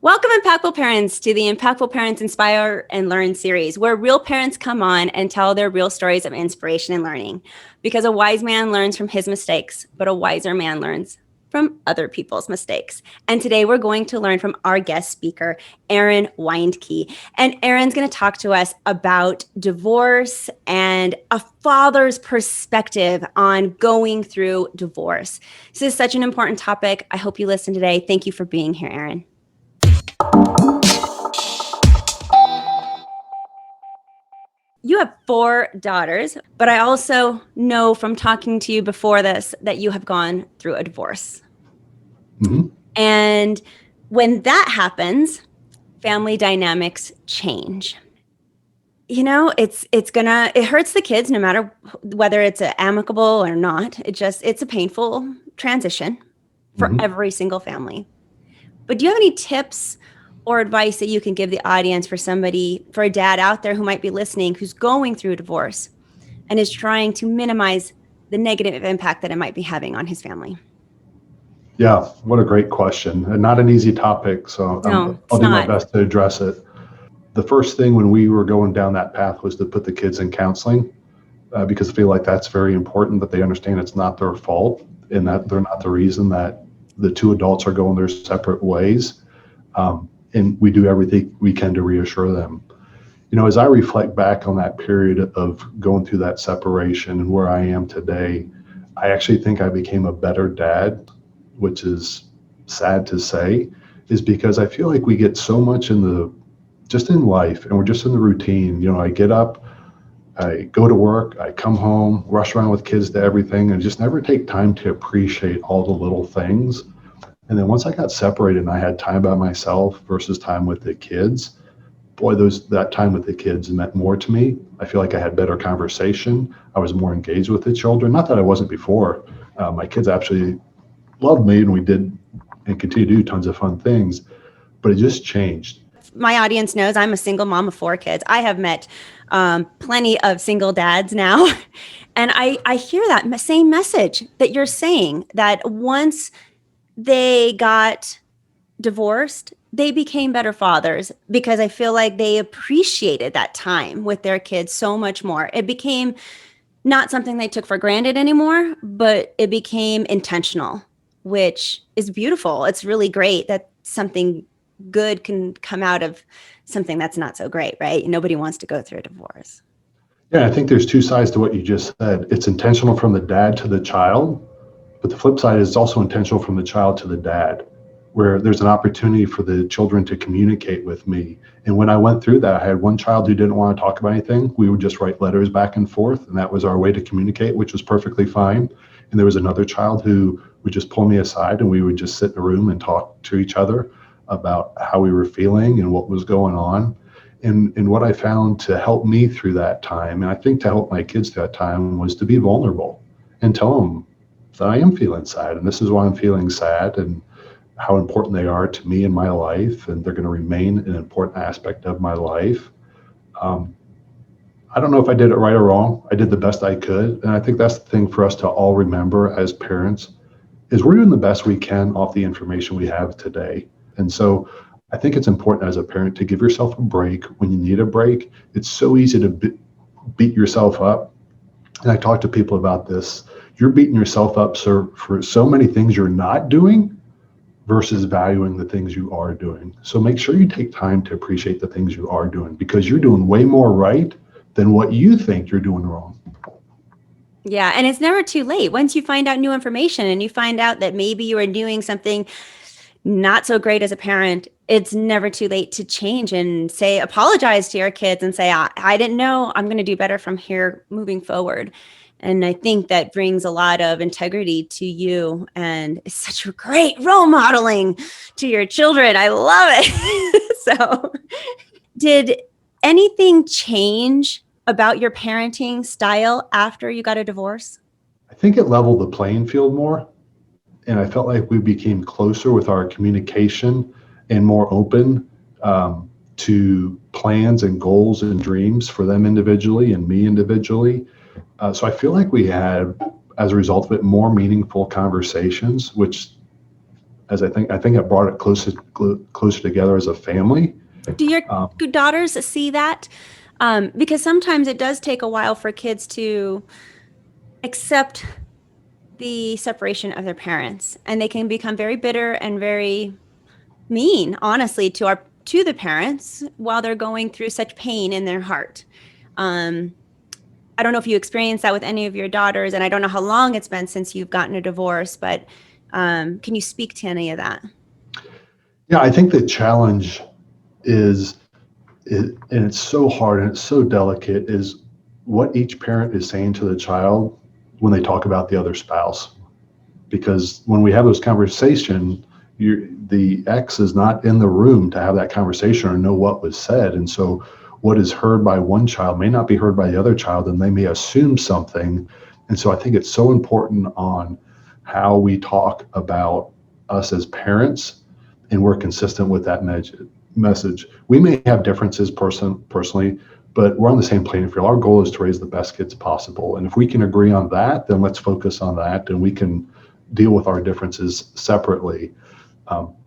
Welcome, Impactful Parents, to the Impactful Parents Inspire and Learn series, where real parents come on and tell their real stories of inspiration and learning. Because a wise man learns from his mistakes, but a wiser man learns from other people's mistakes. And today we're going to learn from our guest speaker, Aaron Wandtke. And Aaron's going to talk to us about divorce and a father's perspective on going through divorce. This is such an important topic. I hope you listen today. Thank you for being here, Aaron. You have 4 daughters, but I also know from talking to you before this that you have gone through a divorce. Mm-hmm. And when that happens, family dynamics change. You know, it hurts the kids no matter whether it's amicable or not. It's a painful transition for every single family. But do you have any tips or advice that you can give the audience for a dad out there who might be listening, who's going through a divorce and is trying to minimize the negative impact that it might be having on his family? Yeah, what a great question. And not an easy topic, so I'll do my best to address it. The first thing when we were going down that path was to put the kids in counseling because I feel like that's very important, that they understand it's not their fault and that they're not the reason that the 2 adults are going their separate ways. And we do everything we can to reassure them. You know, as I reflect back on that period of going through that separation and where I am today, I actually think I became a better dad, which is sad to say, is because I feel like we get so much in life and we're just in the routine. You know, I get up, I go to work, I come home, rush around with kids to everything, and just never take time to appreciate all the little things. And then once I got separated and I had time by myself versus time with the kids, boy, that time with the kids meant more to me. I feel like I had better conversation. I was more engaged with the children. Not that I wasn't before. My kids actually loved me and we did and continue to do tons of fun things, but it just changed. My audience knows I'm a single mom of 4 kids. I have met plenty of single dads now. And I hear that same message that you're saying, that once they got divorced, they became better fathers because I feel like they appreciated that time with their kids so much more. It became not something they took for granted anymore, but it became intentional, which is beautiful. It's really great that something good can come out of something that's not so great, right? Nobody wants to go through a divorce. Yeah, I think there's 2 sides to what you just said. It's intentional from the dad to the child, but the flip side is also intentional from the child to the dad, where there's an opportunity for the children to communicate with me. And when I went through that, I had one child who didn't want to talk about anything. We would just write letters back and forth, and that was our way to communicate, which was perfectly fine. And there was another child who would just pull me aside and we would just sit in a room and talk to each other about how we were feeling and what was going on. And what I found to help me through that time, and I think to help my kids through that time, was to be vulnerable and tell them that I am feeling sad and this is why I'm feeling sad and how important they are to me in my life, and they're going to remain an important aspect of my life. I don't know if I did it right or wrong. I did the best I could. And I think that's the thing for us to all remember as parents is we're doing the best we can off the information we have today. And so I think it's important as a parent to give yourself a break when you need a break. It's so easy to beat yourself up. And I talk to people about this. You're beating yourself up for so many things you're not doing versus valuing the things you are doing. So make sure you take time to appreciate the things you are doing because you're doing way more right than what you think you're doing wrong. Yeah, and it's never too late. Once you find out new information and you find out that maybe you are doing something not so great as a parent, it's never too late to change and apologize to your kids and say, I didn't know, I'm going to do better from here moving forward. And I think that brings a lot of integrity to you and it's such a great role modeling to your children. I love it. So did anything change about your parenting style after you got a divorce? I think it leveled the playing field more. And I felt like we became closer with our communication and more open to plans and goals and dreams for them individually and me individually. So I feel like we had, as a result of it, more meaningful conversations, which as I think it brought it closer together as a family. Do your daughters see that? Because sometimes it does take a while for kids to accept the separation of their parents, and they can become very bitter and very mean, honestly, to the parents while they're going through such pain in their heart. I don't know if you experienced that with any of your daughters, and I don't know how long it's been since you've gotten a divorce, but can you speak to any of that? Yeah, I think the challenge and it's so hard and it's so delicate, is what each parent is saying to the child when they talk about the other spouse. Because when we have those conversations, the ex is not in the room to have that conversation or know what was said. And so what is heard by one child may not be heard by the other child, and they may assume something. And so I think it's so important on how we talk about us as parents, and we're consistent with that message. We may have differences personally, but we're on the same playing field. Our goal is to raise the best kids possible. And if we can agree on that, then let's focus on that, and we can deal with our differences separately.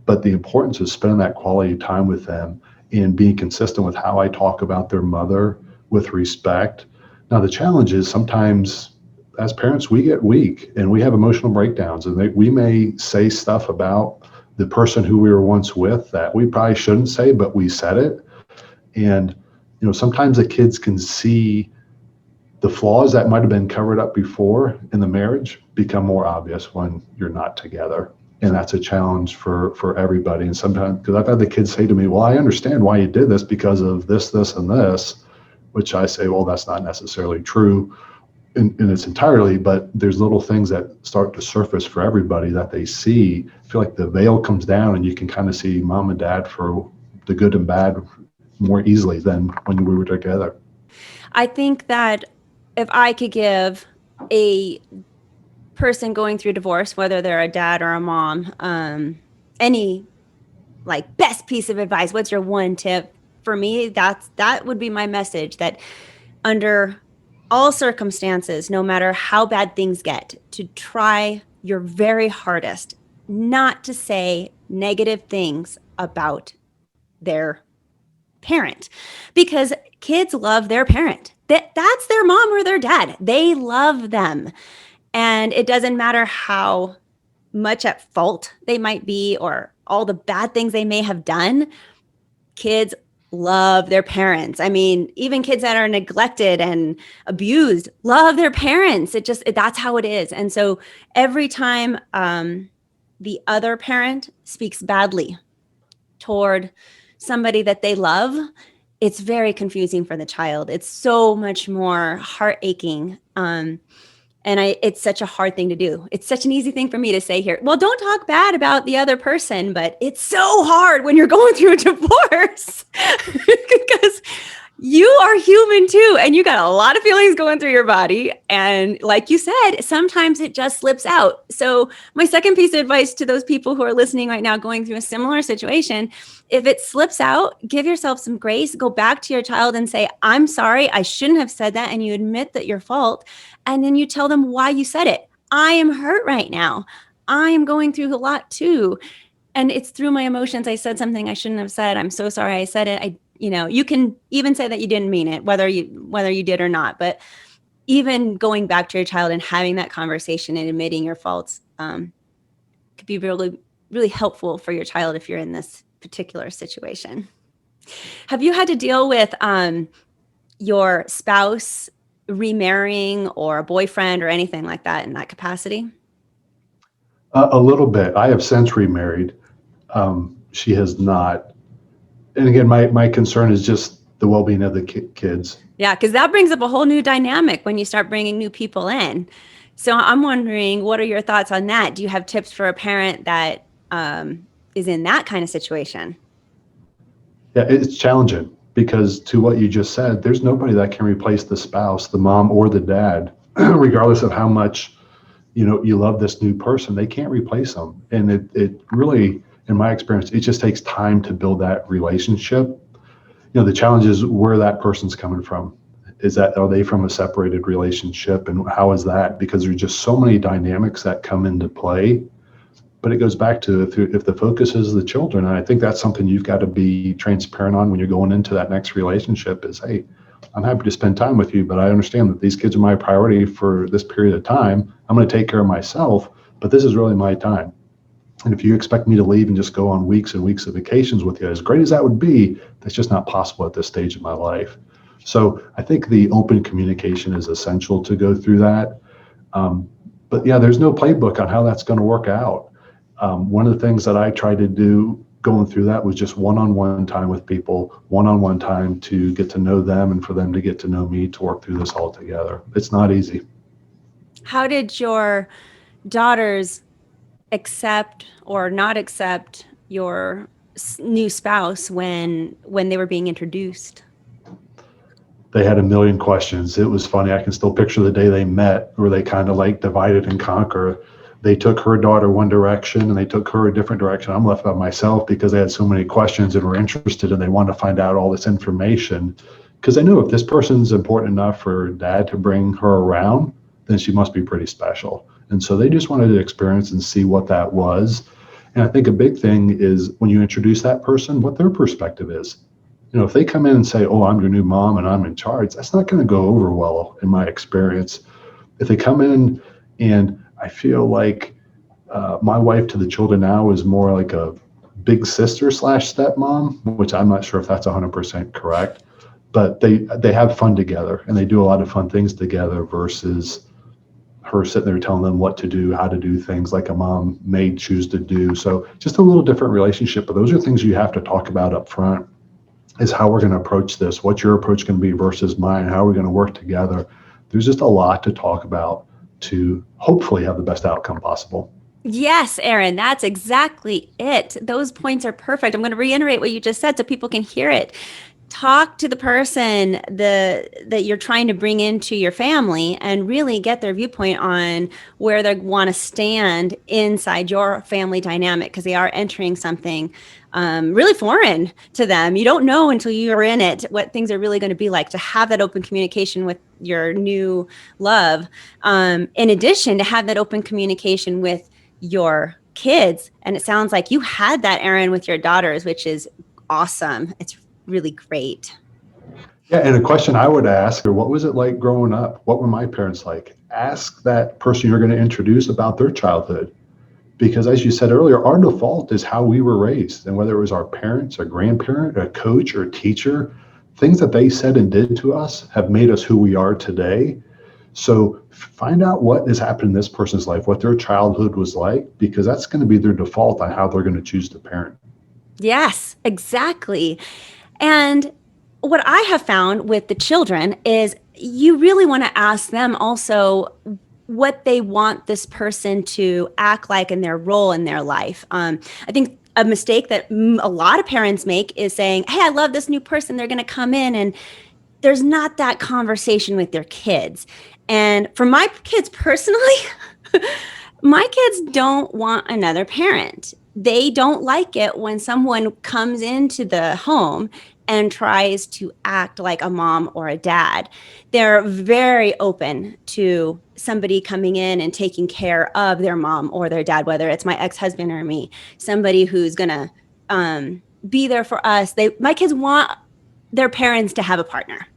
But the importance is spending that quality time with them and being consistent with how I talk about their mother with respect. Now, the challenge is sometimes as parents, we get weak and we have emotional breakdowns, and we may say stuff about the person who we were once with that we probably shouldn't say, but we said it. And, sometimes the kids can see the flaws that might have been covered up before in the marriage become more obvious when you're not together. And that's a challenge for everybody. And sometimes, because I've had the kids say to me, well, I understand why you did this because of this, this, and this, which I say, well, that's not necessarily true in its entirety, but there's little things that start to surface for everybody that they see. I feel like the veil comes down and you can kind of see mom and dad for the good and bad more easily than when we were together. I think that if I could give a person going through divorce, whether they're a dad or a mom, any best piece of advice, what's your one tip? For me, that would be my message, that under all circumstances, no matter how bad things get, to try your very hardest not to say negative things about their parent, because kids love their parent. That's their mom or their dad. They love them. And it doesn't matter how much at fault they might be or all the bad things they may have done. Kids love their parents. I mean, even kids that are neglected and abused love their parents. That's how it is. And so every time the other parent speaks badly toward somebody that they love, it's very confusing for the child. It's so much more heart-aching. And it's such a hard thing to do. It's such an easy thing for me to say here. Well, don't talk bad about the other person, but it's so hard when you're going through a divorce because you are human too. And you got a lot of feelings going through your body. And like you said, sometimes it just slips out. So my second piece of advice to those people who are listening right now, going through a similar situation, if it slips out, give yourself some grace, go back to your child and say, I'm sorry, I shouldn't have said that. And you admit that your fault. And then you tell them why you said it. I am hurt right now. I am going through a lot too. And it's through my emotions. I said something I shouldn't have said. I'm so sorry I said it. You can even say that you didn't mean it, whether you did or not. But even going back to your child and having that conversation and admitting your faults could be really, really helpful for your child if you're in this particular situation. Have you had to deal with your spouse remarrying or a boyfriend or anything like that in that capacity? A little bit. I have since remarried. She has not. And again, my concern is just the well-being of the kids. Yeah, because that brings up a whole new dynamic when you start bringing new people in. So I'm wondering, what are your thoughts on that? Do you have tips for a parent that is in that kind of situation? Yeah, it's challenging because to what you just said, there's nobody that can replace the spouse, the mom or the dad, regardless of how much you love this new person. They can't replace them. And it really, in my experience, it just takes time to build that relationship. The challenge is where that person's coming from. Are they from a separated relationship, and how is that? Because there's just so many dynamics that come into play But it goes back to if the focus is the children, and I think that's something you've got to be transparent on when you're going into that next relationship is, hey, I'm happy to spend time with you, but I understand that these kids are my priority for this period of time. I'm going to take care of myself, but this is really my time. And if you expect me to leave and just go on weeks and weeks of vacations with you, as great as that would be, that's just not possible at this stage of my life. So I think the open communication is essential to go through that. But yeah, there's no playbook on how that's going to work out. One of the things that I tried to do going through that was just one-on-one time with people, one-on-one time to get to know them and for them to get to know me, to work through this all together. It's not easy. How did your daughters accept or not accept your new spouse when they were being introduced? They had a million questions. It was funny. I can still picture the day they met, where they kind of like divided and conquer. They took her daughter one direction and they took her a different direction. I'm left by myself because they had so many questions and were interested and they wanted to find out all this information. Because they knew if this person's important enough for dad to bring her around, then she must be pretty special. And so they just wanted to experience and see what that was. And I think a big thing is when you introduce that person, what their perspective is. If they come in and say, oh, I'm your new mom and I'm in charge, that's not going to go over well in my experience. If they come in and I feel like my wife to the children now is more like a big sister / stepmom, which I'm not sure if that's 100% correct, but they have fun together and they do a lot of fun things together versus her sitting there telling them what to do, how to do things like a mom may choose to do. So just a little different relationship, but those are things you have to talk about up front, is how we're going to approach this. What's your approach going to be versus mine? How are we going to work together? There's just a lot to talk about to hopefully have the best outcome possible. Yes, Aaron, that's exactly it. Those points are perfect. I'm going to reiterate what you just said so people can hear it. Talk to the person that you're trying to bring into your family and really get their viewpoint on where they want to stand inside your family dynamic, because they are entering something really foreign to them. You don't know until you're in it what things are really going to be like. To have that open communication with your new love, in addition to have that open communication with your kids. And it sounds like you had that, Aaron, with your daughters, which is awesome. It's really great. Yeah, and a question I would ask, or what was it like growing up? What were my parents like? Ask that person you're going to introduce about their childhood. Because as you said earlier, our default is how we were raised. And whether it was our parents, a grandparent, a coach, or a teacher, things that they said and did to us have made us who we are today. So find out what has happened in this person's life, what their childhood was like, because that's going to be their default on how they're going to choose to parent. Yes, exactly. And what I have found with the children is you really want to ask them also what they want this person to act like in their role in their life. I think a mistake that a lot of parents make is saying, hey, I love this new person. They're going to come in, and there's not that conversation with their kids. And for my kids personally, my kids don't want another parent. They don't like it when someone comes into the home and tries to act like a mom or a dad. They're very open to somebody coming in and taking care of their mom or their dad, whether it's my ex-husband or me, somebody who's going to be there for us. My kids want their parents to have a partner.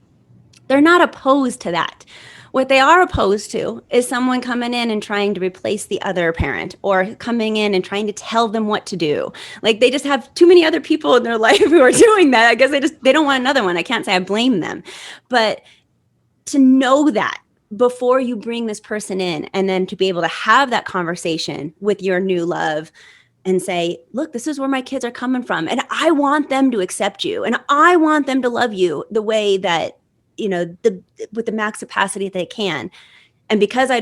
They're not opposed to that. What they are opposed to is someone coming in and trying to replace the other parent, or coming in and trying to tell them what to do. Like, they just have too many other people in their life who are doing that. I guess they don't want another one. I can't say I blame them. But to know that before you bring this person in, and then to be able to have that conversation with your new love and say, look, this is where my kids are coming from. And I want them to accept you. And I want them to love you the way that, with the max capacity that they can. And because I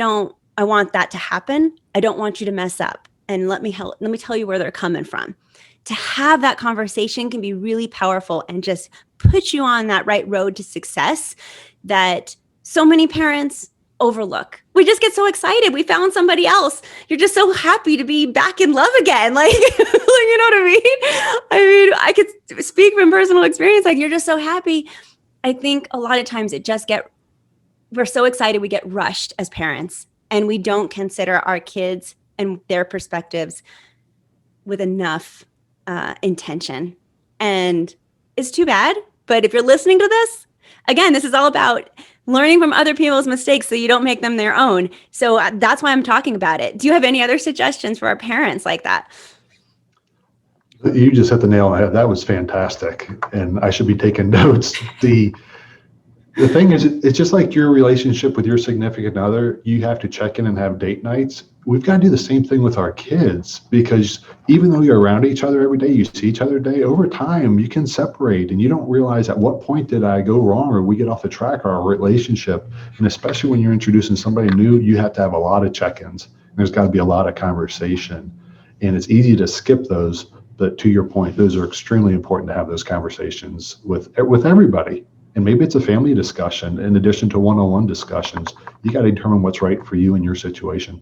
want that to happen, I don't want you to mess up. And let me tell you where they're coming from. To have that conversation can be really powerful and just put you on that right road to success that so many parents overlook. We just get so excited. We found somebody else. You're just so happy to be back in love again. Like, you know what I mean? I could speak from personal experience. Like, you're just so happy. I think a lot of times we're so excited, we get rushed as parents, and we don't consider our kids and their perspectives with enough intention. And it's too bad. But if you're listening to this, again, this is all about learning from other people's mistakes so you don't make them their own. So that's why I'm talking about it. Do you have any other suggestions for our parents like that? You just hit the nail on the head. That was fantastic. And I should be taking notes. The thing is, it's just like your relationship with your significant other. You have to check in and have date nights. We've got to do the same thing with our kids, because even though you're around each other every day, you see each other every day, over time, you can separate and you don't realize at what point did I go wrong or we get off the track of our relationship. And especially when you're introducing somebody new, you have to have a lot of check-ins. There's got to be a lot of conversation. And it's easy to skip those. But to your point, those are extremely important to have those conversations with everybody. And maybe it's a family discussion in addition to one-on-one discussions. You got to determine what's right for you in your situation.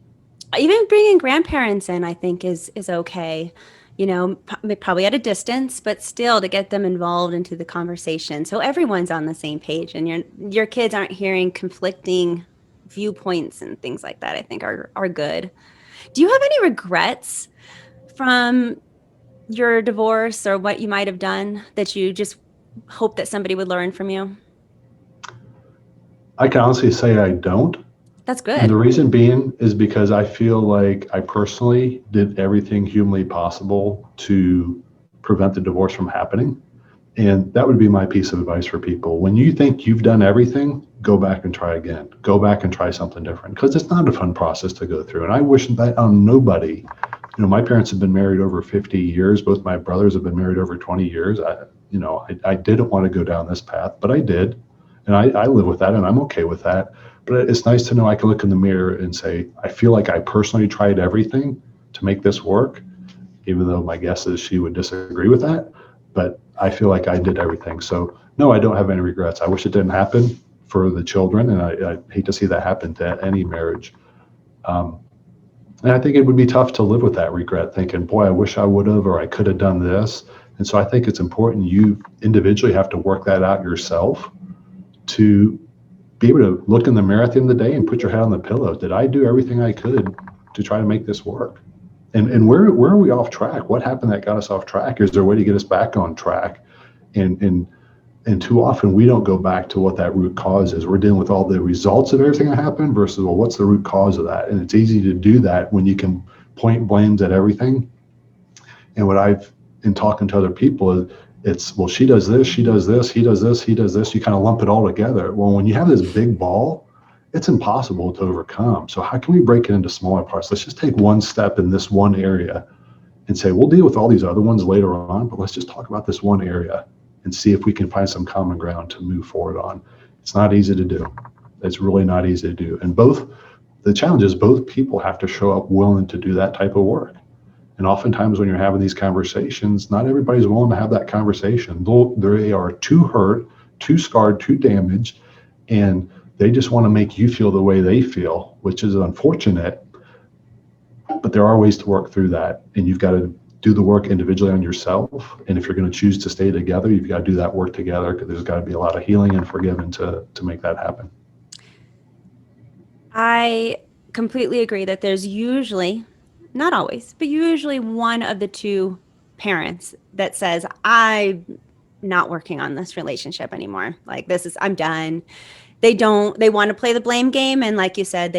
Even bringing grandparents in, I think, is okay. Probably at a distance, but still to get them involved into the conversation, so everyone's on the same page, and your kids aren't hearing conflicting viewpoints and things like that. I think are good. Do you have any regrets from your divorce or what you might have done that you just hope that somebody would learn from you? I can honestly say I don't. That's good. And the reason being is because I feel like I personally did everything humanly possible to prevent the divorce from happening. And that would be my piece of advice for people. When you think you've done everything, go back and try again. Go back and try something different, because it's not a fun process to go through. And I wish that on nobody. My parents have been married over 50 years. Both my brothers have been married over 20 years. I didn't want to go down this path, but I did. And I live with that, and I'm okay with that. But it's nice to know I can look in the mirror and say, I feel like I personally tried everything to make this work, even though my guess is she would disagree with that. But I feel like I did everything. So no, I don't have any regrets. I wish it didn't happen for the children, and I hate to see that happen to any marriage. And I think it would be tough to live with that regret, thinking, boy, I wish I would have, or I could have done this. And so I think it's important you individually have to work that out yourself to be able to look in the mirror at the end of the day and put your head on the pillow. Did I do everything I could to try to make this work? And where are we off track? What happened that got us off track? Is there a way to get us back on track? And too often we don't go back to what that root cause is. We're dealing with all the results of everything that happened versus, well, what's the root cause of that? And it's easy to do that when you can point blames at everything. And what I've, in talking to other people, it's, well, she does this, she does this, he does this, he does this. You kind of lump it all together. Well, when you have this big ball, it's impossible to overcome. So how can we break it into smaller parts? Let's just take one step in this one area and say, we'll deal with all these other ones later on, but let's just talk about this one area and see if we can find some common ground to move forward on. It's not easy to do. It's really not easy to do. And the challenge is both people have to show up willing to do that type of work. And oftentimes when you're having these conversations, not everybody's willing to have that conversation. They are too hurt, too scarred, too damaged, and they just want to make you feel the way they feel, which is unfortunate. But there are ways to work through that, and you've got to do the work individually on yourself. And if you're going to choose to stay together, you've got to do that work together, because there's got to be a lot of healing and forgiving to make that happen. I completely agree that there's usually, not always, but usually one of the two parents that says, I'm not working on this relationship anymore. Like, I'm done. They want to play the blame game. And like you said,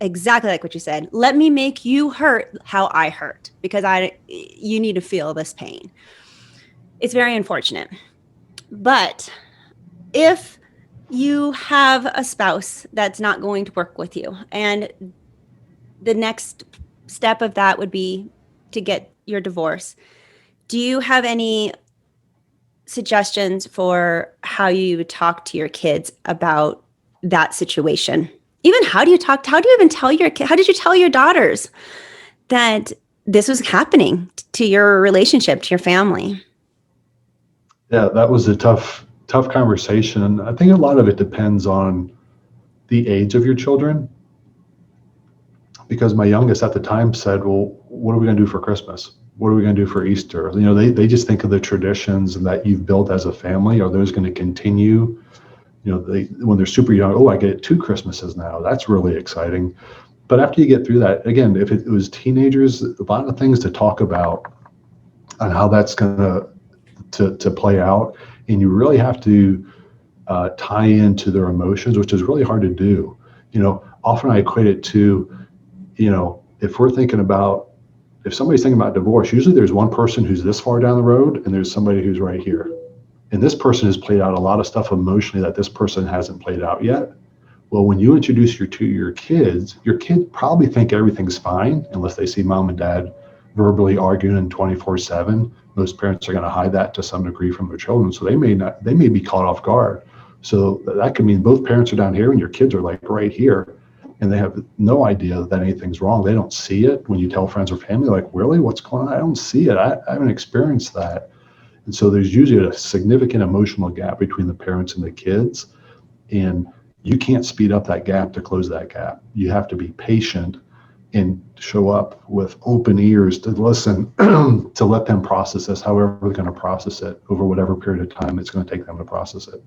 exactly like what you said, let me make you hurt how I hurt, because you need to feel this pain. It's very unfortunate. But if you have a spouse that's not going to work with you, and the next step of that would be to get your divorce, do you have any suggestions for how you would talk to your kids about that situation? Even how do you even tell your kid? How did you tell your daughters that this was happening to your relationship, to your family? Yeah, that was a tough conversation. And I think a lot of it depends on the age of your children, because my youngest at the time said, well, what are we going to do for Christmas? What are we going to do for Easter? They just think of the traditions that you've built as a family. Are those going to continue? When they're super young, oh, I get 2 Christmases now. That's really exciting. But after you get through that, again, if it was teenagers, a lot of things to talk about on how that's going to play out. And you really have to tie into their emotions, which is really hard to do. Often I equate it to, if somebody's thinking about divorce, usually there's one person who's this far down the road and there's somebody who's right here. And this person has played out a lot of stuff emotionally that this person hasn't played out yet. Well, when you introduce your kids probably think everything's fine unless they see mom and dad verbally arguing 24/7. Most parents are going to hide that to some degree from their children. So they may be caught off guard. So that could mean both parents are down here and your kids are like right here. And they have no idea that anything's wrong. They don't see it. When you tell friends or family, like, really, what's going on? I don't see it. I haven't experienced that. And so there's usually a significant emotional gap between the parents and the kids. And you can't speed up that gap to close that gap. You have to be patient and show up with open ears to listen, to let them process this, however they're going to process it over whatever period of time it's going to take them to process it.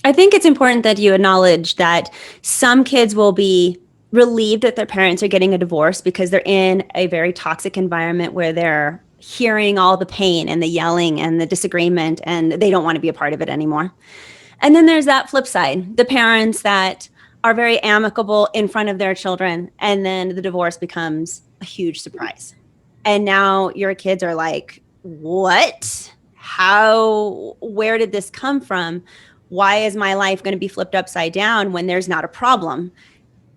I think it's important that you acknowledge that some kids will be relieved that their parents are getting a divorce because they're in a very toxic environment where they're hearing all the pain and the yelling and the disagreement, and they don't want to be a part of it anymore. And then there's that flip side, the parents that are very amicable in front of their children, and then the divorce becomes a huge surprise. And now your kids are like, what? Where did this come from? Why is my life going to be flipped upside down when there's not a problem?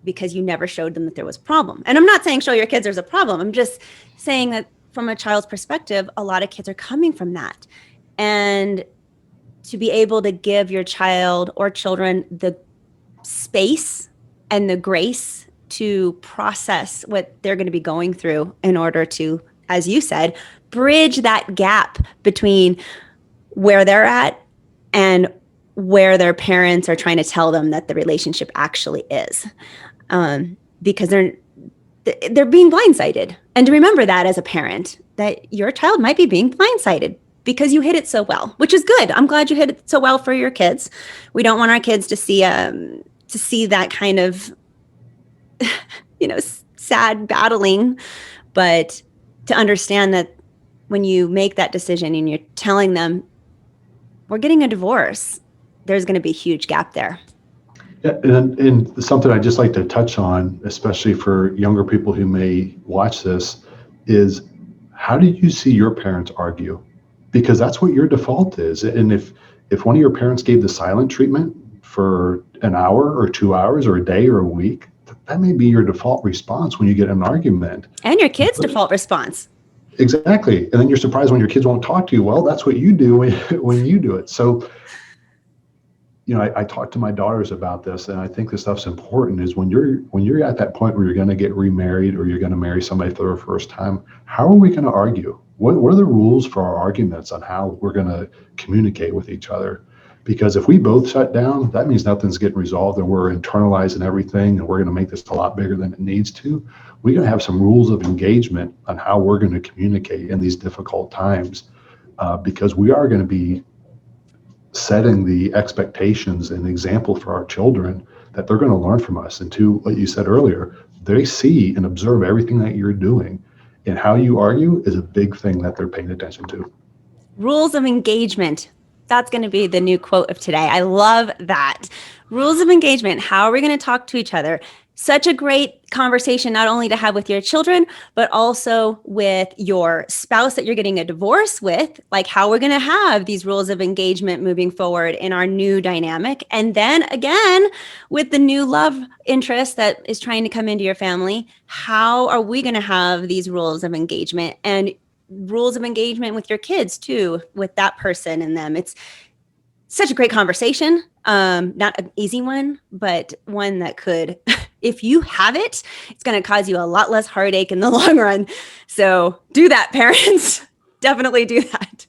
Because you never showed them that there was a problem. And I'm not saying show your kids there's a problem. I'm just saying that from a child's perspective, a lot of kids are coming from that. And to be able to give your child or children the space and the grace to process what they're going to be going through in order to, as you said, bridge that gap between where they're at and where their parents are trying to tell them that the relationship actually is. Because they're being blindsided. And to remember that as a parent, that your child might be being blindsided because you hit it so well, which is good. I'm glad you hit it so well for your kids. We don't want our kids to see that kind of, sad battling, but to understand that when you make that decision and you're telling them, we're getting a divorce, there's going to be a huge gap there. Yeah, and something I'd just like to touch on, especially for younger people who may watch this, is how do you see your parents argue? Because that's what your default is. And if one of your parents gave the silent treatment for an hour or 2 hours or a day or a week, that may be your default response when you get in an argument. And your kid's default response. Exactly. And then you're surprised when your kids won't talk to you. Well, that's what you do when you do it. So, I talk to my daughters about this, and I think this stuff's important, is when you're at that point where you're going to get remarried or you're going to marry somebody for the first time, how are we going to argue? What are the rules for our arguments on how we're going to communicate with each other? Because if we both shut down, that means nothing's getting resolved and we're internalizing everything and we're going to make this a lot bigger than it needs to. We're going to have some rules of engagement on how we're going to communicate in these difficult times, because we are going to be setting the expectations and the example for our children that they're going to learn from us. And to what you said earlier, they see and observe everything that you're doing, and how you argue is a big thing that they're paying attention to. Rules of engagement. That's going to be the new quote of today. I love that. Rules of engagement. How are we going to talk to each other? Such a great conversation, not only to have with your children, but also with your spouse that you're getting a divorce with, like how we're going to have these rules of engagement moving forward in our new dynamic. And then again, with the new love interest that is trying to come into your family, how are we going to have these rules of engagement and rules of engagement with your kids too, with that person and them? It's such a great conversation. Not an easy one, but one that could, if you have it, it's going to cause you a lot less heartache in the long run. So do that, parents. Definitely do that.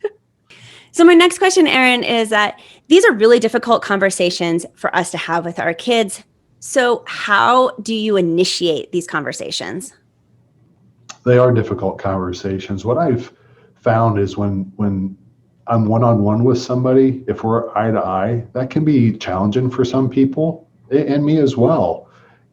So my next question, Aaron, is that these are really difficult conversations for us to have with our kids. So how do you initiate these conversations? They are difficult conversations. What I've found is when I'm one-on-one with somebody, if we're eye to eye, that can be challenging for some people and me as well.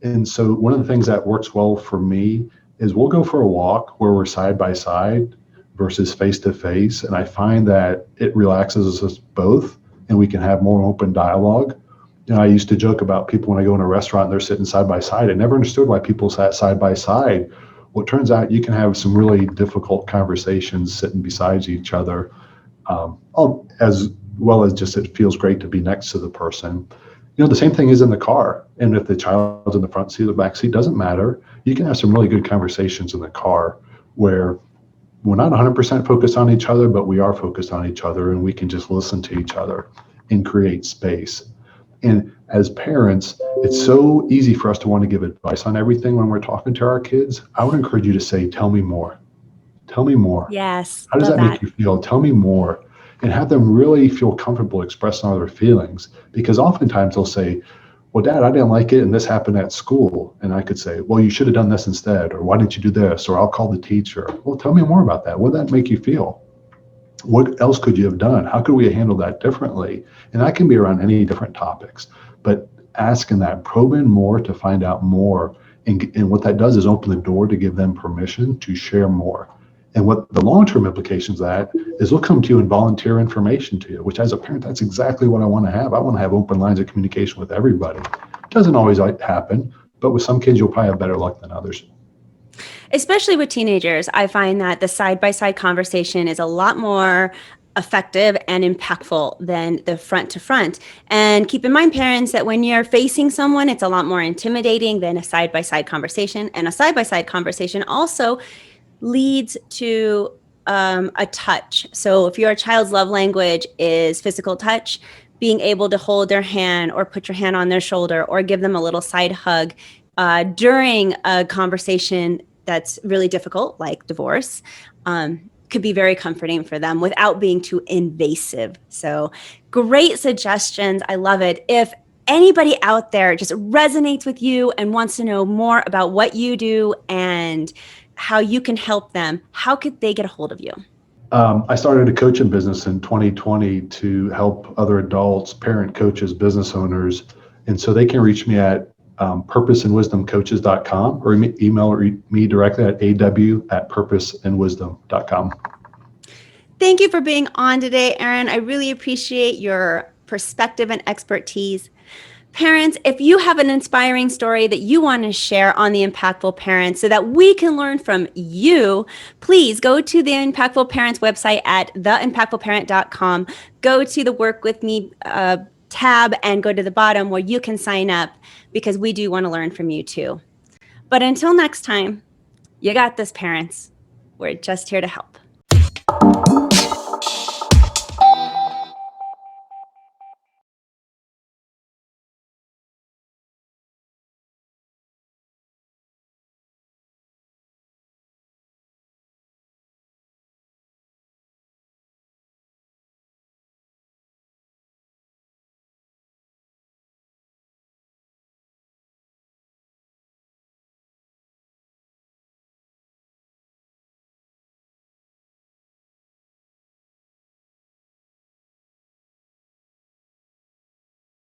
And so one of the things that works well for me is we'll go for a walk where we're side by side versus face to face. And I find that it relaxes us both and we can have more open dialogue. I used to joke about people when I go in a restaurant and they're sitting side by side. I never understood why people sat side by side. Well, it turns out you can have some really difficult conversations sitting beside each other, as well as just it feels great to be next to the person. The same thing is in the car. And if the child's in the front seat or the back seat, doesn't matter. You can have some really good conversations in the car where we're not 100% focused on each other, but we are focused on each other and we can just listen to each other and create space. And as parents, it's so easy for us to want to give advice on everything when we're talking to our kids. I would encourage you to say, tell me more. Tell me more. Yes. How does that make you feel? Tell me more. And have them really feel comfortable expressing all their feelings. Because oftentimes they'll say, well, Dad, I didn't like it and this happened at school. And I could say, well, you should have done this instead. Or why didn't you do this? Or I'll call the teacher. Well, tell me more about that. What did that make you feel? What else could you have done? How could we have handled that differently? And that can be around any different topics. But asking that, probing more to find out more. And what that does is open the door to give them permission to share more. And what the long-term implications of that is they'll come to you and volunteer information to you, which as a parent, that's exactly what I want to have. I want to have open lines of communication with everybody. It doesn't always happen, but with some kids, you'll probably have better luck than others. Especially with teenagers, I find that the side-by-side conversation is a lot more effective and impactful than the front to front. And keep in mind, parents, that when you're facing someone, it's a lot more intimidating than a side-by-side conversation. And a side-by-side conversation also leads to a touch. So if your child's love language is physical touch, being able to hold their hand or put your hand on their shoulder or give them a little side hug during a conversation that's really difficult, like divorce, could be very comforting for them without being too invasive. So great suggestions. I love it. If anybody out there just resonates with you and wants to know more about what you do and how you can help them, how could they get a hold of you? I started a coaching business in 2020 to help other adults, parent coaches, business owners. And so they can reach me at purposeandwisdomcoaches.com or email me directly at aw@purposeandwisdom.com. Thank you for being on today, Aaron. I really appreciate your perspective and expertise. Parents, if you have an inspiring story that you want to share on The Impactful Parents so that we can learn from you, please go to the Impactful Parents website at theimpactfulparent.com. Go to the Work With Me tab and go to the bottom where you can sign up because we do want to learn from you too. But until next time, you got this, parents. We're just here to help.